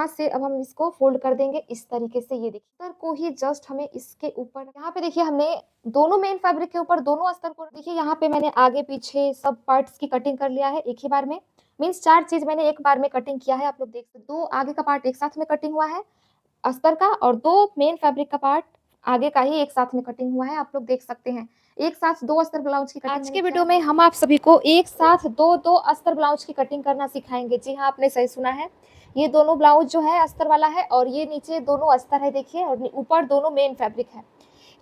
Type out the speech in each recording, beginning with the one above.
यहाँ से अब हम इसको फोल्ड कर देंगे इस तरीके से। ये देखिए अस्तर को ही जस्ट हमें इसके ऊपर, यहाँ पे देखिए हमने दोनों मेन फैब्रिक के ऊपर दोनों अस्तर को, देखिए यहाँ पे मैंने आगे पीछे सब पार्ट्स की कटिंग कर लिया है एक ही बार में। मीन्स 4 चीज मैंने एक बार में कटिंग किया है। आप लोग देख सकते, 2 आगे का पार्ट एक साथ में कटिंग हुआ है अस्तर का, और 2 मेन फैब्रिक का पार्ट आगे का ही एक साथ में कटिंग हुआ है। आप लोग देख सकते हैं एक साथ 2 अस्तर ब्लाउज की कटिंग। आज के वीडियो में हम आप सभी को एक साथ 2-2 अस्तर ब्लाउज की कटिंग करना सिखाएंगे। जी हाँ, आपने सही सुना है। ये दोनों ब्लाउज जो है अस्तर वाला है और ये नीचे दोनों अस्तर है देखिए, और ऊपर दोनों मेन फैब्रिक है।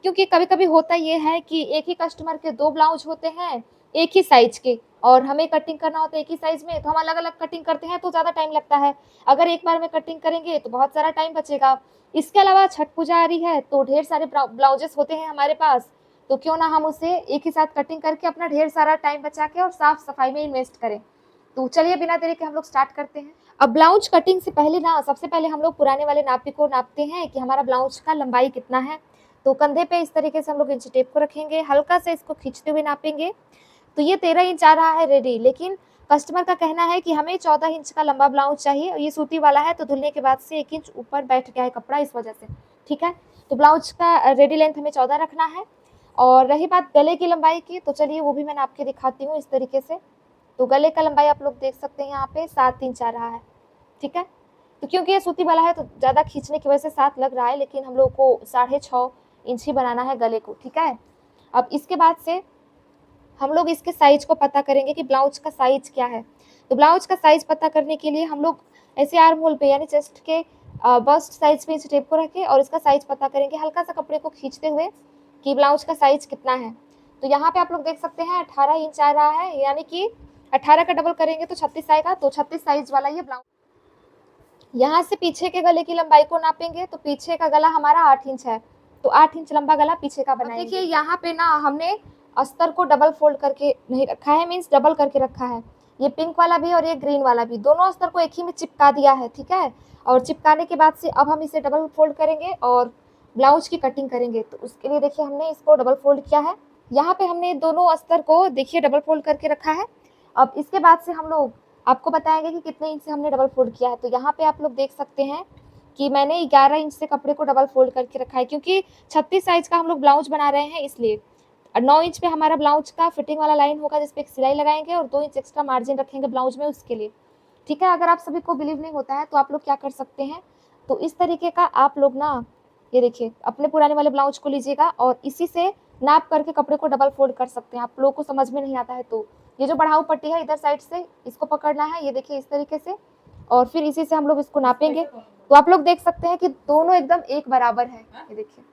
क्योंकि कभी-कभी होता ये है कि एक ही कस्टमर के 2 ब्लाउज होते हैं एक ही साइज के, और हमें कटिंग करना होता है एक ही साइज में, तो हम अलग-अलग कटिंग करते हैं तो ज़्यादा टाइम लगता है। अगर एक बार में कटिंग करेंगे तो बहुत सारा टाइम बचेगा। इसके अलावा छठ पूजा आ रही है तो ढेर सारे ब्लाउजेस होते हैं हमारे पास, तो क्यों ना हम उसे एक ही साथ कटिंग करके अपना ढेर सारा टाइम बचा के और साफ-सफाई में इन्वेस्ट करें। तो चलिए बिना देरी के हम लोग स्टार्ट करते हैं। अब ब्लाउज कटिंग से पहले ना सबसे पहले हम लोग पुराने वाले नापी को नापते हैं कि हमारा ब्लाउज का लंबाई कितना है। तो कंधे पे इस तरीके से हम लोग इंची टेप को रखेंगे, हल्का से इसको खींचते हुए नापेंगे। तो ये 13 इंच आ रहा है रेडी, लेकिन कस्टमर का कहना है कि हमें 14 इंच का लंबा ब्लाउज चाहिए, और ये सूती वाला है तो धुलने के बाद से 1 इंच ऊपर बैठ गया है कपड़ा इस वजह से। ठीक है, तो ब्लाउज का रेडी लेंथ हमें 14 रखना है। और रही बात गले की लंबाई की, तो चलिए वो भी मैं नाप के दिखाती हूँ इस तरीके से। तो गले का लंबाई आप लोग देख सकते हैं यहाँ पे 7 इंच आ रहा है। ठीक है, तो क्योंकि ये सूती वाला है तो ज़्यादा खींचने की वजह से 7 लग रहा है, लेकिन हम लोग को 6.5 इंच ही बनाना है गले को। ठीक है, अब इसके बाद से हम लोग इसके साइज को पता करेंगे कि ब्लाउज का साइज क्या है। तो ब्लाउज का साइज पता करने के लिए हम लोग ऐसे आर्म होल पे यानी चेस्ट के बस्ट साइज पे इस टेप को रखे और इसका साइज पता करेंगे हल्का सा कपड़े को खींचते हुए कि ब्लाउज का साइज कितना है। तो यहाँ पे आप लोग देख सकते हैं 18 इंच आ रहा है, यानी कि 18 का डबल करेंगे तो 36 आएगा। तो 36 साइज वाला ये ब्लाउज। यहाँ से पीछे के गले की लंबाई को नापेंगे तो पीछे का गला हमारा 8 इंच है, तो 8 इंच लंबा गला पीछे का बनाएंगे। देखिए यहाँ पे ना हमने अस्तर को डबल फोल्ड करके नहीं रखा है, मीन्स डबल करके रखा है। ये पिंक वाला भी और ये ग्रीन वाला भी, दोनों अस्तर को एक ही में चिपका दिया है। ठीक है, और चिपकाने के बाद से अब हम इसे डबल फोल्ड करेंगे और ब्लाउज की कटिंग करेंगे। तो उसके लिए देखिए हमने इसको डबल फोल्ड किया है। यहाँ पे हमने दोनों अस्तर को देखिए डबल फोल्ड करके रखा है। अब इसके बाद से हम लोग आपको बताएंगे कि कितने इंच से हमने डबल फोल्ड किया है। तो यहाँ पे आप लोग देख सकते हैं कि मैंने 11 इंच से कपड़े को डबल फोल्ड करके रखा है, क्योंकि 36 साइज का हम लोग ब्लाउज बना रहे हैं इसलिए। 9 इंच पे हमारा ब्लाउज का फिटिंग वाला लाइन होगा जिसपे एक सिलाई लगाएंगे और 2 इंच एक्स्ट्रा मार्जिन रखेंगे ब्लाउज में उसके लिए। ठीक है, अगर आप सभी को बिलीव नहीं होता है तो आप लोग क्या कर सकते हैं, तो इस तरीके का आप लोग ना ये देखिए अपने पुराने वाले ब्लाउज को लीजिएगा और इसी से नाप करके कपड़े को डबल फोल्ड कर सकते हैं। आप लोगों को समझ में नहीं आता है तो ये जो बढ़ाऊ पट्टी है इधर साइड से इसको पकड़ना है, ये देखिए इस तरीके से, और फिर इसी से हम लोग इसको नापेंगे। तो आप लोग देख सकते हैं कि दोनों एकदम एक बराबर है। ये देखिए,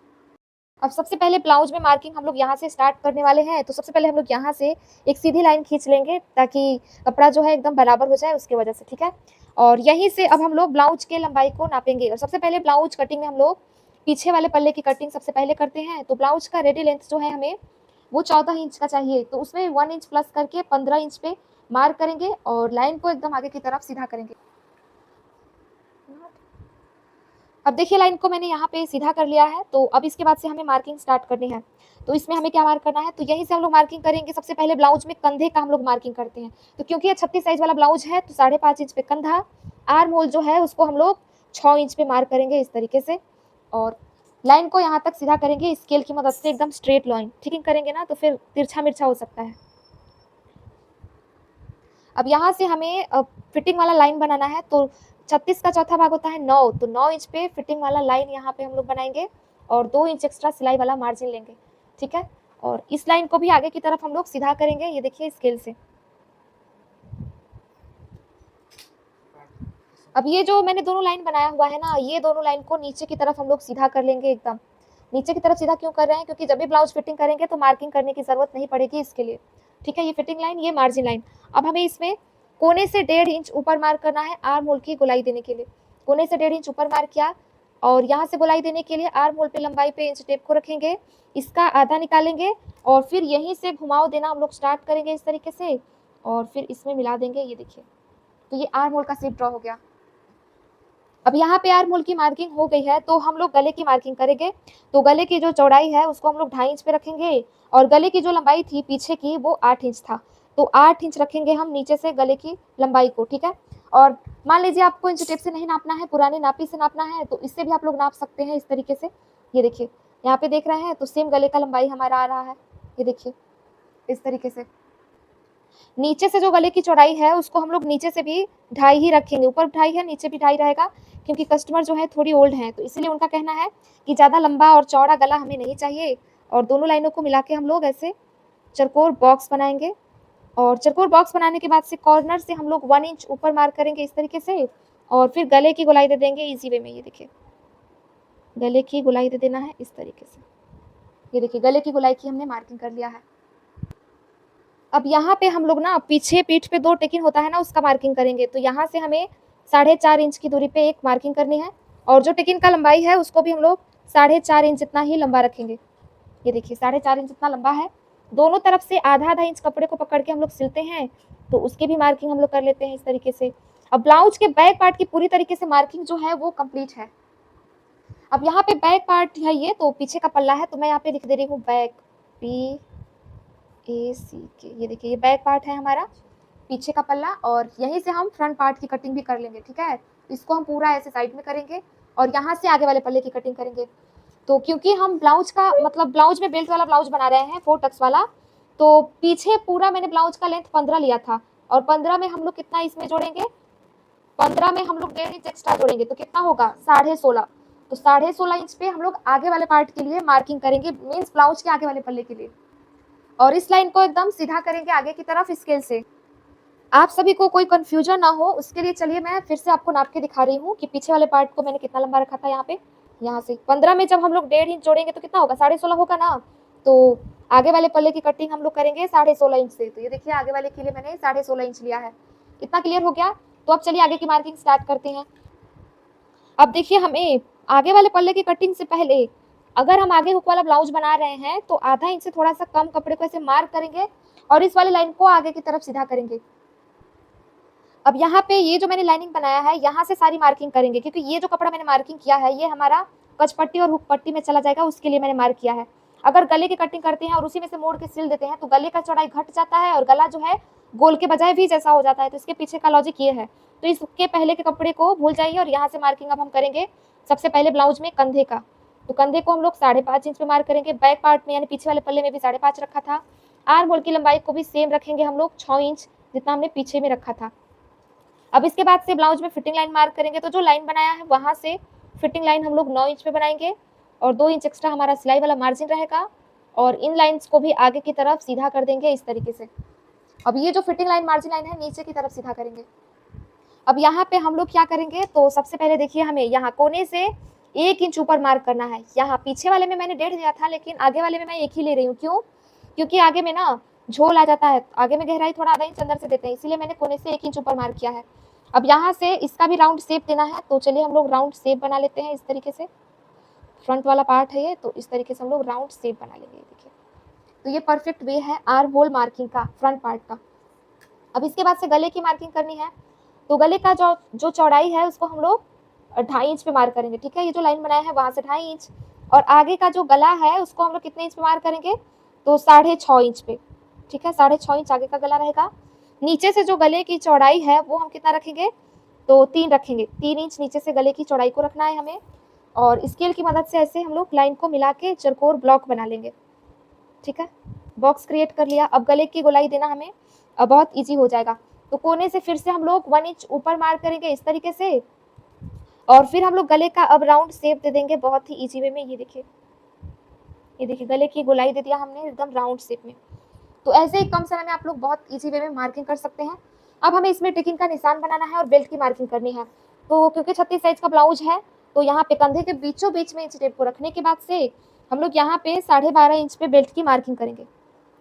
अब सबसे पहले ब्लाउज में मार्किंग हम लोग यहाँ से स्टार्ट करने वाले हैं। तो सबसे पहले हम लोग यहाँ से एक सीधी लाइन खींच लेंगे ताकि कपड़ा जो है एकदम बराबर हो जाए उसकी वजह से। ठीक है, और यहीं से अब हम लोग ब्लाउज के लंबाई को नापेंगे। और सबसे पहले ब्लाउज कटिंग में हम लोग पीछे वाले पल्ले की कटिंग सबसे पहले करते हैं। तो ब्लाउज का रेडी लेंथ जो है हमें वो 14 इंच का चाहिए, तो उसमें 1 इंच प्लस करके 15 इंच पे मार्क करेंगे और लाइन को एकदम आगे की तरफ सीधा करेंगे। अब देखिए लाइन को मैंने यहाँ पे सीधा कर लिया है। तो अब इसके बाद से हमें मार्किंग स्टार्ट करनी है। तो इसमें हमें क्या मार्क करना है, तो यहीं से हम लोग मार्किंग करेंगे। सबसे पहले ब्लाउज में कंधे का हम लोग मार्किंग करते हैं। तो क्योंकि ये 36 साइज वाला ब्लाउज है तो 5.5 इंच पे कंधा, आर्म होल जो है उसको हम लोग 6 इंच पे मार्क करेंगे इस तरीके से, और लाइन को यहाँ तक सीधा करेंगे स्केल की मदद से, एकदम स्ट्रेट लाइन। ठीक करेंगे ना तो फिर तिरछा मिर्छा हो सकता है। अब यहाँ से हमें फिटिंग वाला लाइन बनाना है। तो 36 का चौथा भाग होता है 9, तो 9 इंच पे फिटिंग वाला लाइन यहाँ पे हम लोग बनाएंगे और 2 इंच एक्स्ट्रा सिलाई वाला मार्जिन लेंगे। ठीक है, और इस लाइन को भी आगे की तरफ हम लोग सीधा करेंगे, ये देखिए स्केल से। अब ये जो मैंने दोनों लाइन बनाया हुआ है ना, ये दोनों लाइन को नीचे की तरफ हम लोग सीधा कर लेंगे। एकदम नीचे की तरफ सीधा क्यों कर रहे हैं, क्योंकि जब भी ब्लाउज फिटिंग करेंगे तो मार्किंग करने की जरूरत नहीं पड़ेगी इसके लिए। ठीक है, ये फिटिंग लाइन, ये मार्जिन लाइन। अब हमें इसमें कोने से 1.5 इंच ऊपर मार्क करना है आर्म होल की गोलाई देने के लिए। कोने से 1.5 इंच ऊपर मार्क किया और यहाँ से गोलाई देने के लिए आर्म होल पे लंबाई पे इंच टेप को रखेंगे, इसका आधा निकालेंगे और फिर यहीं से घुमाव देना हम लोग स्टार्ट करेंगे इस तरीके से, और फिर इसमें मिला देंगे। ये देखिए, तो ये आर्म होल का शेप ड्रॉ हो गया। अब यहाँ पे आर्म होल की मार्किंग हो गई है तो हम लोग गले की मार्किंग करेंगे। तो गले की जो चौड़ाई है उसको हम लोग 2.5 इंच पे रखेंगे और गले की जो लंबाई थी पीछे की वो 8 इंच था, तो 8 इंच रखेंगे हम नीचे से गले की लंबाई को। ठीक है, और मान लीजिए आपको इंच टेप से नहीं नापना है, पुराने नापी से नापना है, तो इससे भी आप लोग नाप सकते हैं इस तरीके से। ये देखिए यहाँ पे देख रहे हैं, तो सेम गले का लंबाई हमारा आ रहा है। ये देखिए इस तरीके से। नीचे से जो गले की चौड़ाई है उसको हम लोग नीचे से भी ढाई ही रखेंगे, ऊपर ढाई है नीचे भी ढाई रहेगा, क्योंकि कस्टमर जो है थोड़ी ओल्ड हैं, तो इसलिए उनका कहना है कि ज़्यादा लंबा और चौड़ा गला हमें नहीं चाहिए। और दोनों लाइनों को मिला के हम लोग ऐसे चरकोर बॉक्स बनाएंगे। और चरकोर बॉक्स बनाने के बाद से कॉर्नर से हम लोग 1 इंच ऊपर मार्क करेंगे इस तरीके से, और फिर गले की गोलाई दे देंगे इजी वे में। ये देखिए गले की गोलाई दे देना है इस तरीके से। ये देखिए गले की गोलाई की हमने मार्किंग कर लिया है। अब यहाँ पे हम लोग ना पीछे पीठ पे 2 टेकिन होता है ना, उसका मार्किंग करेंगे। तो यहाँ से हमें 4.5 इंच की दूरी पे एक मार्किंग करनी है, और जो टेकिन का लंबाई है उसको भी हम लोग 4.5 इंच इतना ही लंबा रखेंगे। ये देखिए 4.5 इंच इतना लंबा है। दोनों तरफ से आधा इंच कपड़े को पकड़ के हम लोग सिलते हैं, तो उसकी भी मार्किंग हम लोग कर लेते हैं इस तरीके से। अब ब्लाउज के बैक पार्ट की पूरी तरीके से मार्किंग जो है वो कंप्लीट है। अब यहाँ पे बैक पार्ट है, ये तो पीछे का पल्ला है, तो मैं यहाँ पे लिख दे रही हूँ बैक, PACK। ये देखिए ये बैक पार्ट है हमारा, पीछे का पल्ला, और यहीं से हम फ्रंट पार्ट की कटिंग भी कर लेंगे। ठीक है, इसको हम पूरा ऐसे साइड में करेंगे और यहाँ से आगे वाले पल्ले की कटिंग करेंगे। तो क्योंकि हम ब्लाउज का मतलब ब्लाउज में बेल्ट वाला ब्लाउज बना रहे हैं 4 टक्स वाला, तो पीछे पूरा मैंने ब्लाउज का लेंथ 15 लिया था, और 15 में हम लोग कितना इसमें जोड़ेंगे, 15 में हम लोग 1.5 इंच एक्स्ट्रा जोड़ेंगे, तो कितना होगा 16.5। तो 16.5 इंच पे हम लोग आगे वाले पार्ट के लिए मार्किंग करेंगे, मीन्स ब्लाउज के आगे वाले पल्ले के लिए। और इस लाइन को एकदम सीधा करेंगे आगे की तरफ स्केल से। आप सभी को कोई कंफ्यूजन ना हो उसके लिए चलिए मैं फिर से आपको नाप के दिखा रही हूँ कि पीछे वाले पार्ट को मैंने कितना लंबा रखा था। यहाँ पे यहाँ से 15 में जब हम लोग 1.5 इंच जोड़ेंगे तो कितना होगा 16.5 होगा ना। तो आगे वाले पल्ले की कटिंग हम लोग करेंगे 16.5 इंच से। तो ये देखिए आगे वाले के लिए मैंने 16.5 इंच लिया है। इतना क्लियर हो गया। तो अब चलिए आगे की मार्किंग स्टार्ट करते हैं। अब देखिए हमें आगे वाले पल्ले की कटिंग से पहले, अगर हम आगे हुक वाला ब्लाउज बना रहे हैं तो आधा इंच से थोड़ा सा कम कपड़े को ऐसे मार्क करेंगे और इस वाले लाइन को आगे की तरफ सीधा करेंगे। अब यहाँ पे ये जो मैंने लाइनिंग बनाया है यहाँ से सारी मार्किंग करेंगे, क्योंकि ये जो कपड़ा मैंने मार्किंग किया है ये हमारा कच पट्टी और हुक पट्टी में चला जाएगा, उसके लिए मैंने मार्क किया है। अगर गले की कटिंग करते हैं और उसी में से मोड़ के सिल देते हैं तो गले का चौड़ाई घट जाता है और गला जो है गोल के बजाय भी जैसा हो जाता है। तो इसके पीछे का लॉजिक ये है। तो इसके पहले के कपड़े को भूल जाइए और यहाँ से मार्किंग अब हम करेंगे सबसे पहले ब्लाउज में कंधे का। तो कंधे को हम लोग 5.5 इंच पे मार्क करेंगे। बैक पार्ट में यानी पीछे वाले पल्ले में भी 5.5 रखा था। आर्म होल की लंबाई को भी सेम रखेंगे हम लोग 6 इंच जितना हमने पीछे में रखा था। अब इसके बाद से ब्लाउज में फिटिंग लाइन मार्क करेंगे। तो जो लाइन बनाया है वहां से फिटिंग लाइन हम लोग 9 इंच पे बनाएंगे और 2 इंच एक्स्ट्रा हमारा सिलाई वाला मार्जिन रहेगा, और इन लाइंस को भी आगे की तरफ सीधा कर देंगे इस तरीके से। अब ये जो फिटिंग लाइन मार्जिन लाइन है नीचे की तरफ सीधा करेंगे। अब यहाँ पे हम लोग क्या करेंगे, तो सबसे पहले देखिए हमें यहाँ कोने से 1 इंच ऊपर मार्क करना है। यहाँ पीछे वाले में मैंने 1.5 दिया था, लेकिन आगे वाले में मैं 1 ही ले रही हूँ। क्यों? क्योंकि आगे में ना झोल आ जाता है, आगे में गहराई थोड़ा आधा इंच अंदर से देते हैं, इसीलिए मैंने कोने से 1 इंच ऊपर मार्क किया है। अब यहाँ से इसका भी राउंड शेप देना है, तो चलिए हम लोग राउंड शेप बना लेते हैं इस तरीके से। फ्रंट वाला पार्ट है ये, तो इस तरीके से हम लोग राउंड शेप बना लेंगे। देखिए तो ये परफेक्ट वे है आर्म होल मार्किंग का फ्रंट पार्ट का। अब इसके बाद से गले की मार्किंग करनी है। तो गले का जो चौड़ाई है उसको हम लोग 2.5 इंच पे मार्क करेंगे। ठीक है, ये जो लाइन बनाया है वहां से 2.5 इंच, और आगे का जो गला है उसको हम लोग कितने इंच पे मार्क करेंगे, तो 6.5 इंच पे। ठीक है, 6.5 इंच आगे का गला रहेगा। नीचे से जो गले की चौड़ाई है वो हम कितना रखेंगे, तो 3 रखेंगे। 3 इंच नीचे से गले की चौड़ाई को रखना है हमें, और स्केल की मदद से ऐसे हम लोग लाइन को मिला के चरकोर ब्लॉक बना लेंगे। ठीक है, बॉक्स क्रिएट कर लिया। अब गले की गोलाई देना हमें अब बहुत ईजी हो जाएगा। तो कोने से फिर से हम लोग 1 इंच ऊपर मार्क करेंगे इस तरीके से, और फिर हम लोग गले का अब राउंड शेप दे देंगे बहुत ही ईजी वे में। ये देखिए गले की गोलाई दे दिया हमने एकदम राउंड शेप में। तो ऐसे ही कम समय में आप लोग बहुत ईजी वे में मार्किंग कर सकते हैं। अब हमें इसमें टिकिंग का निशान बनाना है और बेल्ट की मार्किंग करनी है। तो क्योंकि 36 साइज का ब्लाउज है, तो यहाँ पे कंधे के बीचों बीच में इंच टेप को रखने के बाद से हम लोग यहाँ पे 12.5 इंच पे बेल्ट की मार्किंग करेंगे।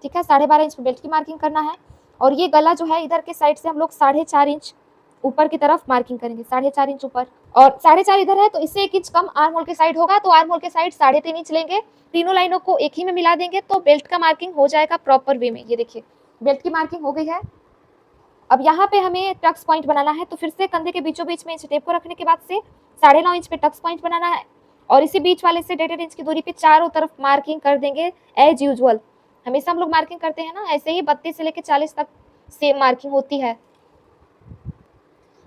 ठीक है, 12.5 इंच पे बेल्ट की मार्किंग करना है, और ये गला जो है इधर के साइड से हम लोग 4.5 इंच ऊपर की तरफ मार्किंग करेंगे। 4.5 इंच ऊपर, और 4.5 इधर है तो इससे 1 इंच कम आर्म होल के साइड होगा, तो आर्म होल के साइड 3.5 इंच लेंगे। तीनों लाइनों को एक ही में मिला देंगे तो बेल्ट का मार्किंग हो जाएगा प्रॉपर वे में। ये देखिए बेल्ट की मार्किंग हो गई है। अब यहाँ पे हमें टक्स पॉइंट बनाना है, तो फिर से कंधे के बीचों बीच में इंच टेप को रखने के बाद से 9.5 इंच पे टक्स पॉइंट बनाना है, और इसी बीच वाले से 1.5 इंच की दूरी पे चारों तरफ मार्किंग कर देंगे एज यूजुअल। हमेशा हम लोग मार्किंग करते हैं ना, ऐसे ही 32 से लेकर 40 तक सेम मार्किंग होती है।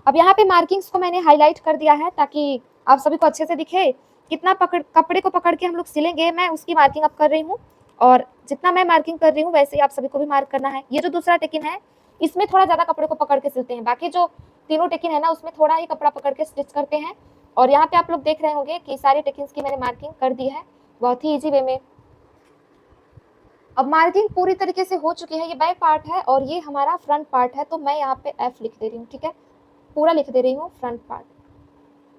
अब यहाँ पे मार्किंग्स को मैंने हाईलाइट कर दिया है ताकि आप सभी को अच्छे से दिखे। कितना कपड़े को पकड़ के हम लोग सिलेंगे, मैं उसकी मार्किंग अब कर रही हूँ और जितना मैं मार्किंग कर रही हूँ वैसे ही आप सभी को भी मार्क करना है। ये जो दूसरा टेकिन है इसमें थोड़ा ज़्यादा कपड़े को पकड़ के सिलते हैं, बाकी जो तीनों टेकिन है ना उसमें थोड़ा ही कपड़ा पकड़ के स्टिच करते हैं। और यहाँ पे आप लोग देख रहे होंगे कि सारी टेकिन्स की मैंने मार्किंग कर दी है बहुत ही ईजी वे में। अब मार्किंग पूरी तरीके से हो चुकी है। ये बैक पार्ट है और ये हमारा फ्रंट पार्ट है, तो मैं यहाँ पे एफ लिख दे रही हूँ, ठीक है, पूरा लिख दे रही हूँ फ्रंट पार्ट,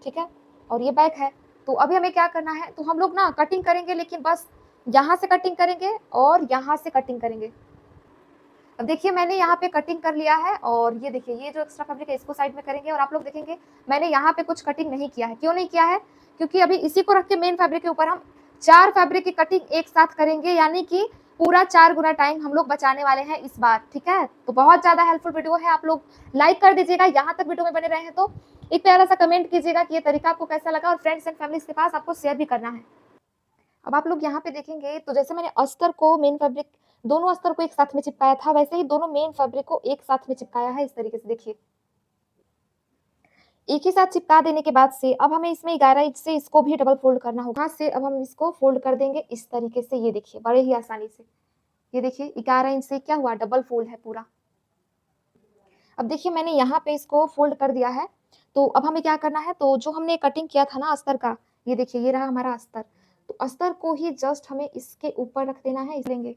ठीक है। और ये बैक है। तो अभी हमें क्या करना है, तो हम लोग ना कटिंग करेंगे, लेकिन बस यहाँ से कटिंग करेंगे और यहाँ से कटिंग करेंगे। अब देखिए मैंने यहाँ पे कटिंग कर लिया है और ये देखिए ये जो एक्स्ट्रा फैब्रिक है इसको साइड में करेंगे और आप लोग देखेंगे मैंने यहाँ पे कुछ कटिंग नहीं किया है। क्यों नहीं किया है? क्योंकि अभी इसी को रख के मेन फैब्रिक के ऊपर हम 4 फैब्रिक की कटिंग एक साथ करेंगे, यानी कि पूरा 4 गुना टाइम हम लोग बचाने वाले हैं इस बार, ठीक है। तो बहुत ज़्यादा हेल्पफुल वीडियो है, आप लोग लाइक कर दीजिएगा। यहाँ तक वीडियो में बने रहे हैं तो एक प्यारा सा कमेंट कीजिएगा कि ये तरीका आपको कैसा लगा और फ्रेंड्स एंड फैमिलीज के पास आपको शेयर भी करना है। अब आप लोग यहाँ पे देखेंगे तो जैसे मैंने अस्तर को मेन फैब्रिक दोनों अस्तर को एक साथ में चिपकाया था, वैसे ही दोनों मेन फैब्रिक को एक साथ में चिपकाया है इस तरीके से। देखिए एक ही साथ चिपका देने के बाद से अब हमें इसमें 11 इंच से इसको भी डबल फोल्ड करना होगा। यहाँ से अब हम इसको फोल्ड कर देंगे इस तरीके से, ये देखिए बड़े ही आसानी से। ये देखिए 11 इंच से क्या हुआ, डबल फोल्ड है पूरा। अब देखिए मैंने यहाँ पे इसको फोल्ड कर दिया है। तो अब हमें क्या करना है, तो जो हमने कटिंग किया था ना अस्तर का, ये देखिए ये रहा हमारा अस्तर। तो अस्तर को ही जस्ट हमें इसके ऊपर रख देना है, इस लेंगे।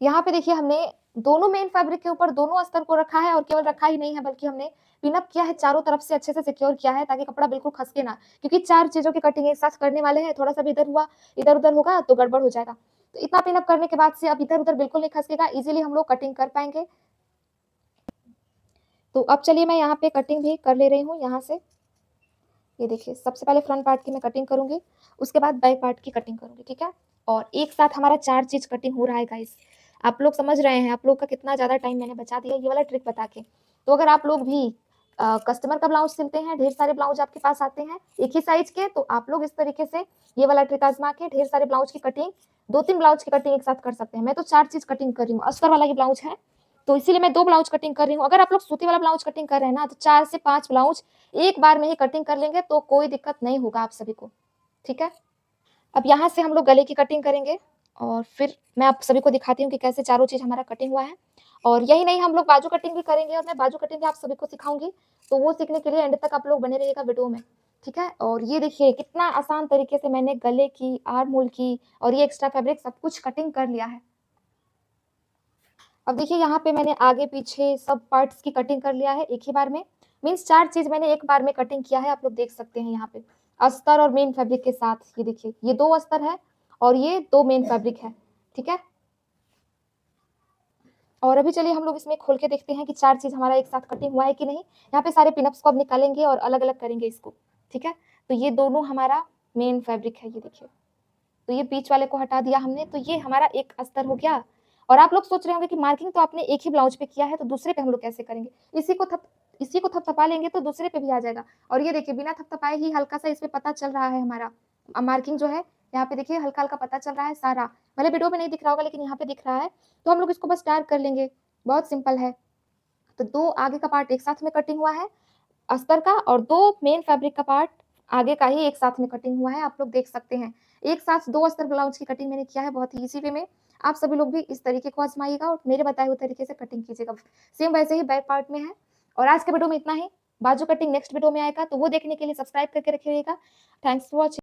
यहाँ पे देखिए हमने दोनों मेन फैब्रिक के ऊपर दोनों अस्तर को रखा है और केवल रखा ही नहीं है बल्कि हमने पिनअप किया है, चारों तरफ से अच्छे से सिक्योर किया है ताकि कपड़ा बिल्कुल खसके ना, क्योंकि 4 चीजों की कटिंग एक साथ करने वाले हैं। थोड़ा सा भी इधर हुआ इधर उधर होगा तो गड़बड़ हो जाएगा। तो इतना पिनअप करने के बाद से अब इधर उधर बिल्कुल नहीं खसकेगा, इजीली हम लोग कटिंग कर पाएंगे। तो अब चलिए मैं यहाँ पे कटिंग भी कर ले रही हूँ यहाँ से। ये देखिए सबसे पहले फ्रंट पार्ट की मैं कटिंग करूंगी, उसके बाद बैक पार्ट की कटिंग करूंगी, ठीक है। और एक साथ हमारा 4 चीज कटिंग हो रहा है गाइस। आप लोग समझ रहे हैं आप लोग का कितना ज़्यादा टाइम मैंने बचा दिया ये वाला ट्रिक बता के। तो अगर आप लोग भी कस्टमर का ब्लाउज सिलते हैं, ढेर सारे ब्लाउज आपके पास आते हैं एक ही साइज के, तो आप लोग इस तरीके से ये वाला ट्रिक आजमा के ढेर सारे ब्लाउज की कटिंग 2-3 ब्लाउज की कटिंग एक साथ कर सकते हैं। मैं तो 4 चीज कटिंग कर रही हूँ, अस्तर वाला ये ब्लाउज है तो इसीलिए मैं 2 ब्लाउज कटिंग कर रही हूँ। अगर आप लोग सूती वाला ब्लाउज कटिंग कर रहे हैं ना तो 4 से 5 ब्लाउज एक बार में ही कटिंग कर लेंगे तो कोई दिक्कत नहीं होगा आप सभी को, ठीक है। अब यहाँ से हम लोग गले की कटिंग करेंगे और फिर मैं आप सभी को दिखाती हूँ कि कैसे चारों चीज़ हमारा कटिंग हुआ है। और यही नहीं हम लोग बाजू कटिंग भी करेंगे और मैं बाजू कटिंग भी आप सभी को सिखाऊंगी, तो वो सीखने के लिए एंड तक आप लोग बने रहिएगा वीडियो में, ठीक है। और ये देखिए कितना आसान तरीके से मैंने गले की, आर्म होल की और ये एक्स्ट्रा फैब्रिक सब कुछ कटिंग कर लिया है। अब देखिए यहाँ पे मैंने आगे पीछे सब पार्ट्स की कटिंग कर लिया है एक ही बार में, मीन्स 4 चीज मैंने एक बार में कटिंग किया है। आप लोग देख सकते हैं यहाँ पे अस्तर और मेन फैब्रिक के साथ, ये देखिए ये 2 अस्तर है और ये 2 मेन फैब्रिक है, ठीक है। और अभी चलिए हम लोग इसमें खोल के देखते हैं कि 4 चीज हमारा एक साथ कटिंग हुआ है कि नहीं। यहाँ पे सारे पिनअप्स को अब निकालेंगे और अलग अलग करेंगे इसको, ठीक है। तो ये दोनों हमारा मेन फैब्रिक है, ये देखिए। तो ये बीच वाले को हटा दिया हमने, तो ये हमारा एक अस्तर हो गया। और आप लोग सोच रहे होंगे कि मार्किंग तो आपने एक ही ब्लाउज पे किया है तो दूसरे पे हम लोग कैसे करेंगे। इसी को थपथपा लेंगे तो दूसरे पे भी आ जाएगा। और ये देखिए बिना थपथपाए ही हल्का सा इसमें पता चल रहा है हमारा मार्किंग जो है, यहाँ पे देखिए हल्का हल्का पता चल रहा है सारा, भले वीडियो में नहीं दिख रहा होगा लेकिन यहाँ पे दिख रहा है। तो हम लोग इसको बस डार्क कर लेंगे, बहुत सिंपल है। तो 2 आगे का पार्ट एक साथ में कटिंग हुआ है अस्तर का और 2 मेन फैब्रिक का पार्ट आगे का ही एक साथ में कटिंग हुआ है, आप लोग देख सकते हैं। एक साथ 2 अस्तर ब्लाउज की कटिंग मैंने किया है बहुत ही ईजी वे में। आप सभी लोग भी इस तरीके को आजमाइएगा और मेरे बताए हुए तरीके से कटिंग कीजिएगा। सेम वैसे ही बैक पार्ट में है। और आज के वीडियो में इतना ही, बाजू कटिंग नेक्स्ट वीडियो में आएगा, तो वो देखने के लिए सब्सक्राइब करके रखिएगा। Thanks for watching.